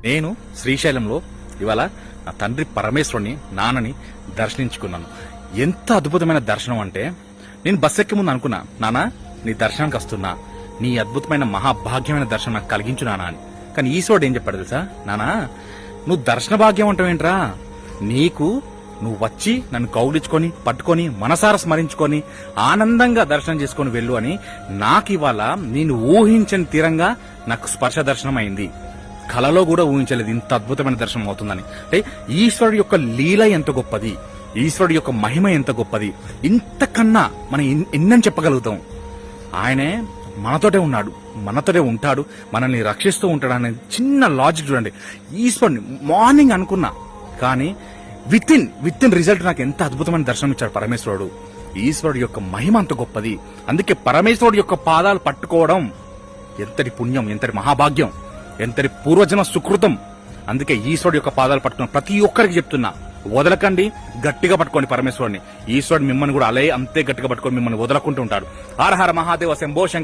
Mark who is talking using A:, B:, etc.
A: నేను శ్రీశైలంలో ఇవాళ నా తండ్రి పరమేశ్వరుని నాన్నని దర్శించుకున్నాను. ఎంత అద్భుతమైన దర్శనం అంటే, నేను బస్ ఎక్కే ముందు అనుకున్నా, నానా నీ దర్శనానికి వస్తున్నా, నీ అద్భుతమైన మహాభాగ్యమైన దర్శనం నాకు కలిగించు నానా అని. కానీ ఈశ్వరుడు ఏం చెప్పాడు తెలుసా, నానా నువ్వు దర్శన భాగ్యం అంటావేంట్రా, నీకు నువ్వు వచ్చి నన్ను కౌగిలించుకొని పట్టుకొని మనసారా స్మరించుకొని ఆనందంగా దర్శనం చేసుకొని వెళ్ళు అని. నాకు ఇవాళ నేను ఊహించని తీరంగా నాకు స్పర్శ దర్శనం అయింది. కలలో కూడా ఊహించలేదు ఇంత అద్భుతమైన దర్శనం అవుతుందని. అంటే ఈశ్వరుడు యొక్క లీల ఎంత గొప్పది, ఈశ్వరుడు యొక్క మహిమ ఎంత గొప్పది, ఇంతకన్నా మనం ఎన్నని చెప్పగలుగుతాం. ఆయనే మనతోటే ఉన్నాడు, మనతోటే ఉంటాడు, మనల్ని రక్షిస్తూ ఉంటాడు అనేది చిన్న లాజిక్ చూడండి. ఈశ్వరుని మార్నింగ్ అనుకున్నా, కానీ విత్ ఇన్ రిజల్ట్ నాకు ఎంత అద్భుతమైన దర్శనం ఇచ్చాడు పరమేశ్వరుడు. ఈశ్వరుడు యొక్క మహిమ అంత గొప్పది. అందుకే పరమేశ్వరుడు యొక్క పాదాలు పట్టుకోవడం ఎంతటి పుణ్యం, ఎంతటి మహాభాగ్యం, ఎంతటి పూర్వజన్మ సుకృతం. అందుకే ఈశ్వరుడు యొక్క పాదాలు పట్టుకున్న ప్రతి ఒక్కరికి చెప్తున్నా, వదలకండి, గట్టిగా పట్టుకోండి పరమేశ్వరుని. ఈశ్వరుడు మిమ్మల్ని కూడా అంతే గట్టిగా పట్టుకొని మిమ్మల్ని వదలకుంటూ ఉంటాడు. హర హర మహాదేవ శంభో శంకర.